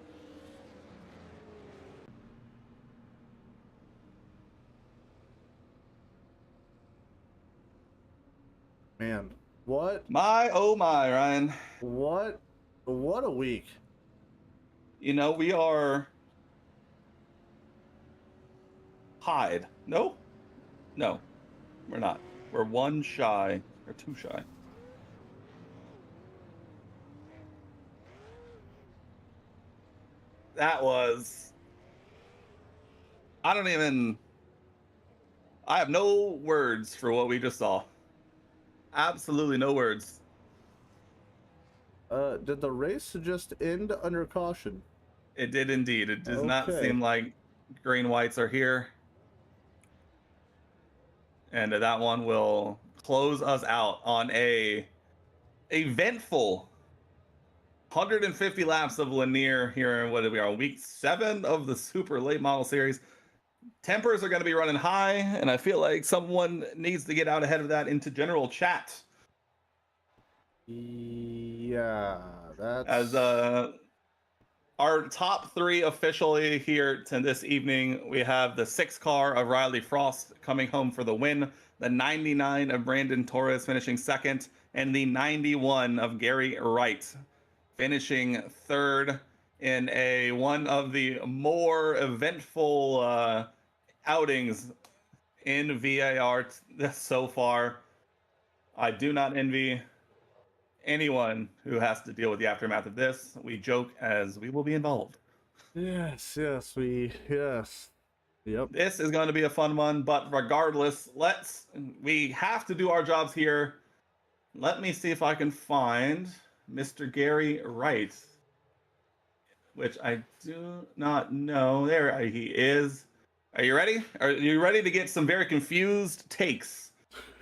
Man, what Oh my, Ryan. what a week. You know, we are tied. No, we're not. We're 1 shy, or 2 shy. That was... I have no words for what we just saw. Absolutely no words. Did the race just end under caution? It did indeed. It does not Okay. seem like green whites are here. And that one will close us out on a eventful 150 laps of Lanier here in what we are, week 7 of the super late model series. Tempers are going to be running high, and I feel like someone needs to get out ahead of that into general chat. Yeah, that's... As our top 3 officially here to this evening, we have the 6 car of Riley Frost coming home for the win, the 99 of Brandon Torres finishing second, and the 91 of Gary Wright finishing third in one of the more eventful outings in VAR so far. I do not envy anyone who has to deal with the aftermath of this. We joke as we will be involved. Yes. Yep. This is going to be a fun one, but regardless, we have to do our jobs here. Let me see if I can find Mr. Gary Wright, which I do not know. There he is. Are you ready? Are you ready to get some very confused takes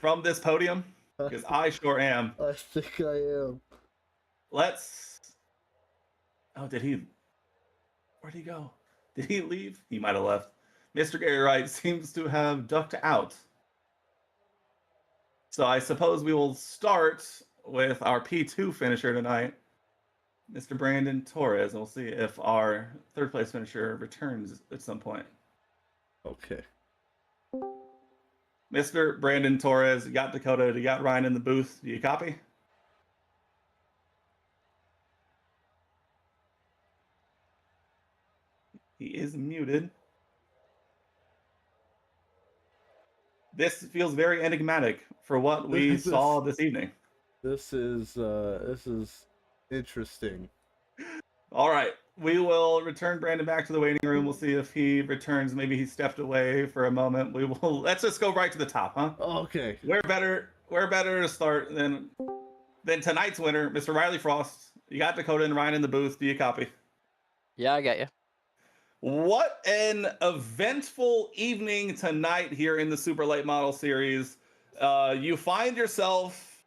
from this podium? Because I sure am. I think I am. Oh, where'd he go? Did he leave? He might have left. Mr. Gary Wright seems to have ducked out. So I suppose we will start with our P2 finisher tonight, Mr. Brandon Torres, and we'll see if our 3rd place finisher returns at some point. Okay. Mr. Brandon Torres, you got Dakota, you got Ryan in the booth. Do you copy? He is muted. This feels very enigmatic for what we saw this evening. This is interesting. All right. We will return Brandon back to the waiting room. We'll see if he returns. Maybe he stepped away for a moment. We will. Let's just go right to the top, huh? Okay. Where better to start than tonight's winner, Mr. Riley Frost. You got Dakota and Ryan in the booth. Do you copy? Yeah, I got you. What an eventful evening tonight here in the Super Late Model Series. You find yourself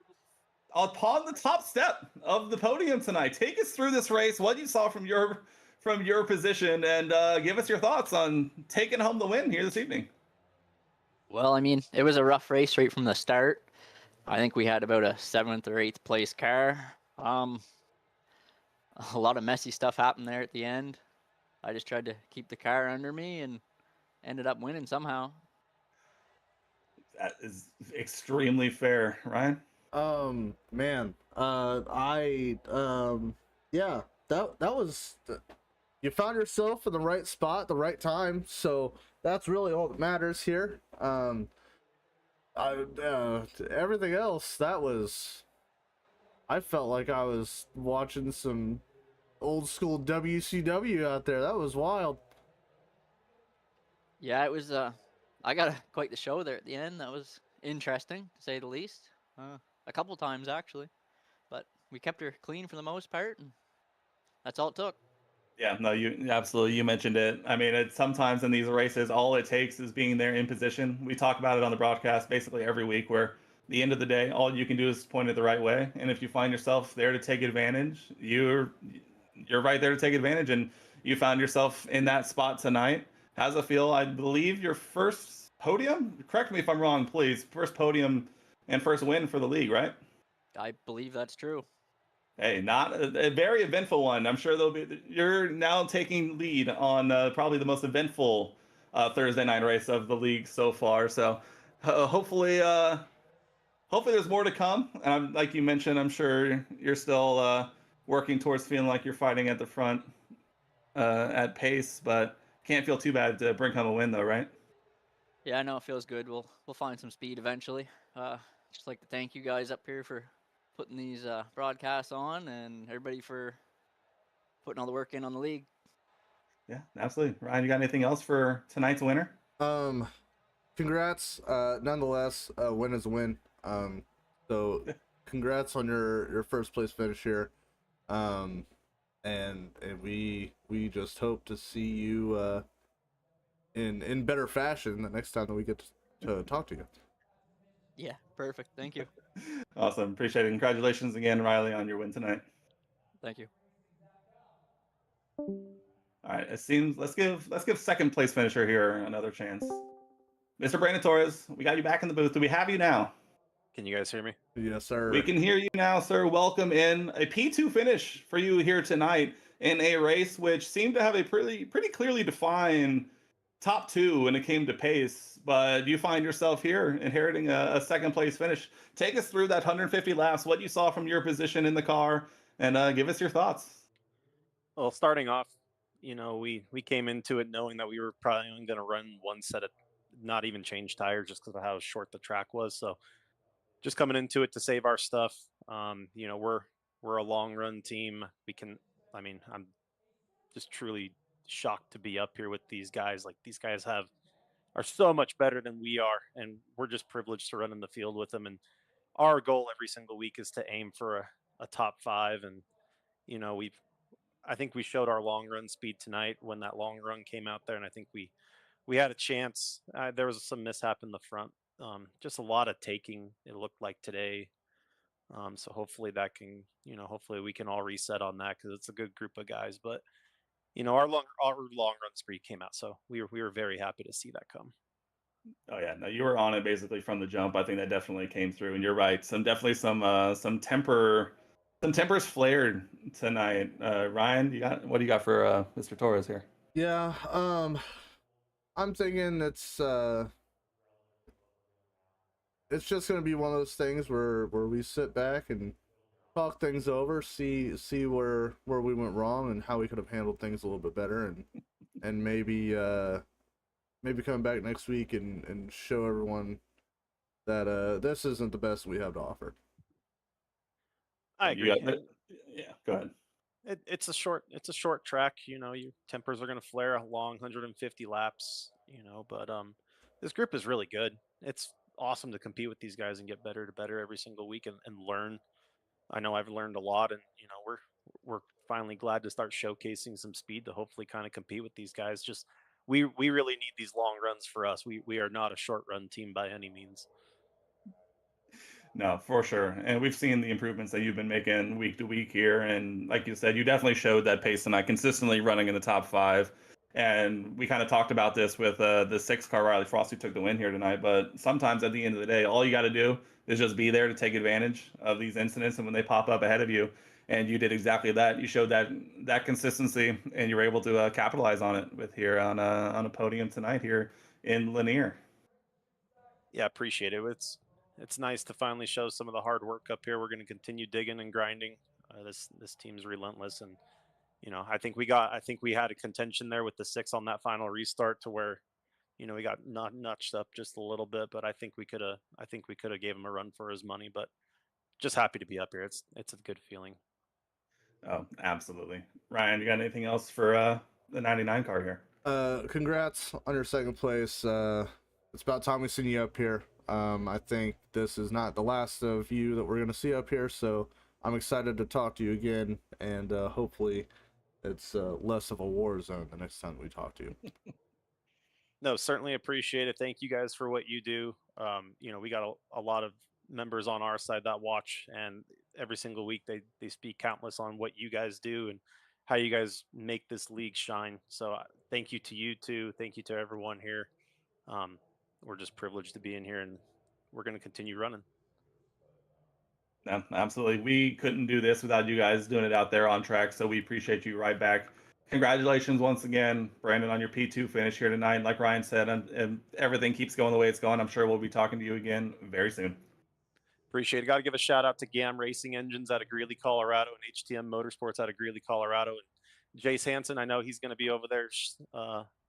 upon the top step of the podium tonight. Take us through this race, what you saw from your position, and give us your thoughts on taking home the win here this evening. Well, I mean, it was a rough race right from the start. I think we had about a 7th or 8th place car. A lot of messy stuff happened there at the end. I just tried to keep the car under me and ended up winning somehow. That is extremely fair, Ryan. Man, yeah, that was, you found yourself in the right spot at the right time, so that's really all that matters here. Everything else, I felt like I was watching some old school WCW out there. That was wild. Yeah, it was, I got quite the show there at the end. That was interesting, to say the least. A couple times, actually. But we kept her clean for the most part, and that's all it took. Yeah, no, you absolutely, you mentioned it. I mean, it's sometimes in these races, all it takes is being there in position. We talk about it on the broadcast basically every week, where at the end of the day, all you can do is point it the right way. And if you find yourself there to take advantage, you're right there to take advantage, and you found yourself in that spot tonight. How's it feel? I believe your first podium? Correct me if I'm wrong, please. First podium and first win for the league, right? I believe that's true. Hey, not a very eventful one. I'm sure you're now taking lead on probably the most eventful Thursday night race of the league so far. So hopefully there's more to come. And like you mentioned, I'm sure you're still working towards feeling like you're fighting at the front at pace, but can't feel too bad to bring home a win though, right? Yeah, I know it feels good. We'll find some speed eventually. Just like to thank you guys up here for putting these broadcasts on, and everybody for putting all the work in on the league. Yeah, absolutely. Ryan, you got anything else for tonight's winner? Congrats. Nonetheless, win is a win. So congrats on your first place finish here. And we just hope to see you in better fashion the next time that we get to talk to you. Yeah, perfect. Thank you. Awesome. Appreciate it. Congratulations again, Riley, on your win tonight. Thank you. All right. It seems let's give second place finisher here another chance. Mr. Brandon Torres, we got you back in the booth. Do we have you now? Can you guys hear me? Yes, sir. We can hear you now, sir. Welcome in. A P2 finish for you here tonight in a race which seemed to have a pretty clearly defined top two when it came to pace, but you find yourself here inheriting a second place finish. Take us through that 150 laps, what you saw from your position in the car, and give us your thoughts. Well, starting off, we came into it knowing that we were probably only going to run one set of, not even change tires, just because of how short the track was. So just coming into it to save our stuff. We're a long run team. I'm just truly shocked to be up here with these guys. Like, these guys are so much better than we are, and we're just privileged to run in the field with them. And our goal every single week is to aim for a top 5. And I think we showed our long run speed tonight when that long run came out there, and I think we had a chance. There was some mishap in the front, just a lot of taking, it looked like today. So hopefully that can, hopefully we can all reset on that, because it's a good group of guys. But our long run spree came out, so we were very happy to see that come. Oh yeah, no, you were on it basically from the jump. I think that definitely came through, and you're right. Some tempers flared tonight. Ryan, what do you got for Mr. Torres here? Yeah, I'm thinking it's just gonna be one of those things where we sit back and talk things over, see where we went wrong and how we could have handled things a little bit better, and maybe come back next week and show everyone that this isn't the best we have to offer. I You agree. got- yeah, go ahead. It's a short track. You know, your tempers are going to flare a long 150 laps. You know, but this group is really good. It's awesome to compete with these guys and get better to better every single week and learn. I know I've learned a lot, and you know we're finally glad to start showcasing some speed to hopefully kind of compete with these guys. Just we really need these long runs for us. We are not a short run team by any means. No, for sure. And we've seen the improvements that you've been making week to week here. And like you said, you definitely showed that pace tonight, consistently running in the top 5. And we kind of talked about this with the 6-car Riley Frost who took the win here tonight. But sometimes at the end of the day, all you got to do is just be there to take advantage of these incidents and when they pop up ahead of you. And you did exactly that. You showed that consistency, and you were able to capitalize on it with here on a podium tonight here in Lanier. Yeah, appreciate it. It's nice to finally show some of the hard work up here. We're going to continue digging and grinding. This team's relentless, and you know I think we had a contention there with the 6 on that final restart to where you know we got not notched up just a little bit, but I think we could have gave him a run for his money. But just happy to be up here. It's a good feeling. Oh, absolutely. Ryan, you got anything else for the 99 car here? Congrats on your second place. It's about time we seen you up here. I think this is not the last of you that we're gonna see up here, so I'm excited to talk to you again, and hopefully it's less of a war zone the next time we talk to you. No, certainly appreciate it. Thank you guys for what you do. You know, we got a lot of members on our side that watch, and every single week they speak countless on what you guys do and how you guys make this league shine. So thank you to you too. Thank you to everyone here. We're just privileged to be in here, and we're going to continue running. No, absolutely. We couldn't do this without you guys doing it out there on track, so we appreciate you right back. Congratulations once again, Brandon, on your P2 finish here tonight. Like Ryan said, and everything keeps going the way it's going. I'm sure we'll be talking to you again very soon. Appreciate it. Got to give a shout out to GAM Racing Engines out of Greeley, Colorado, and HTM Motorsports out of Greeley, Colorado. And Jace Hansen, I know he's going to be over there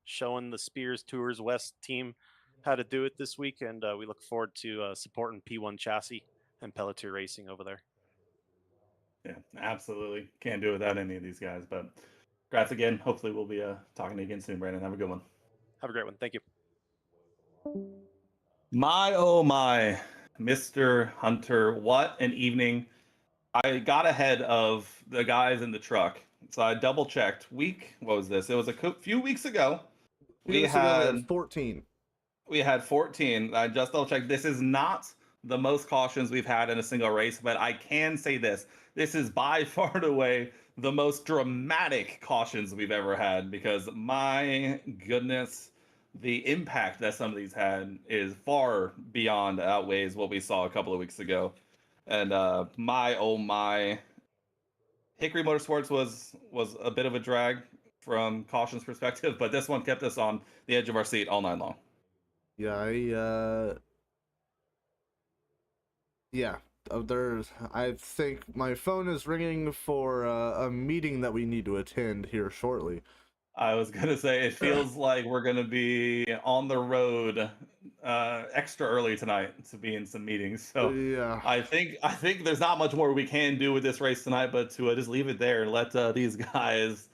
showing the Spears Tours West team how to do it this week, and we look forward to supporting P1 Chassis and Pelletier Racing over there. Yeah, absolutely. Can't do it without any of these guys. But congrats again. Hopefully we'll be talking to you again soon, Brandon. Have a good one. Have a great one. Thank you. My, oh my, Mr. Hunter, what an evening. I got ahead of the guys in the truck. So I double checked. What was this? It was a few weeks ago. We had 14. We had 14. I just double checked. This is not the most cautions we've had in a single race, but I can say this. This is by far and away the most dramatic cautions we've ever had, because my goodness, the impact that some of these had is far beyond outweighs what we saw a couple of weeks ago. And my, oh my, Hickory Motorsports was a bit of a drag from cautions perspective, but this one kept us on the edge of our seat all night long. Yeah, I think my phone is ringing for a meeting that we need to attend here shortly. I was gonna say it feels like we're gonna be on the road extra early tonight to be in some meetings. So yeah, I think there's not much more we can do with this race tonight, but to just leave it there and let these guys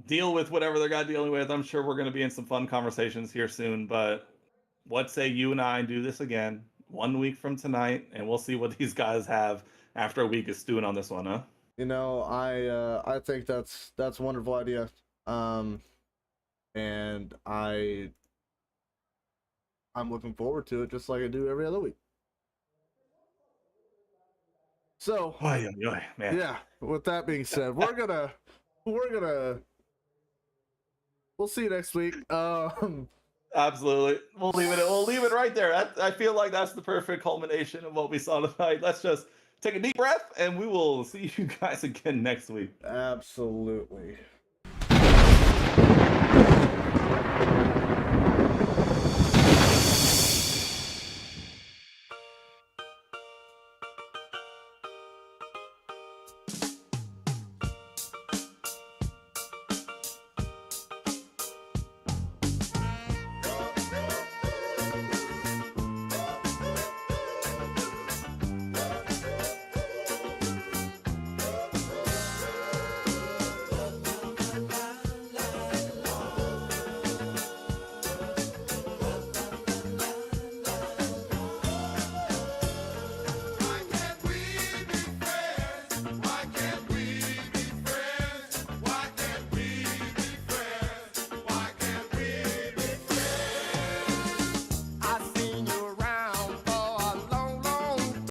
deal with whatever they're got dealing with. I'm sure we're gonna be in some fun conversations here soon. But what say you and I do this again 1 week from tonight, and we'll see what these guys have after a week of stewing on this one, huh? You know, I think that's a wonderful idea. And I'm looking forward to it just like I do every other week. So, Man. yeah, with that being said, we'll see you next week. Absolutely. We'll leave it right there. I feel like that's the perfect culmination of what we saw tonight. Let's just take a deep breath, and we will see you guys again next week. Absolutely.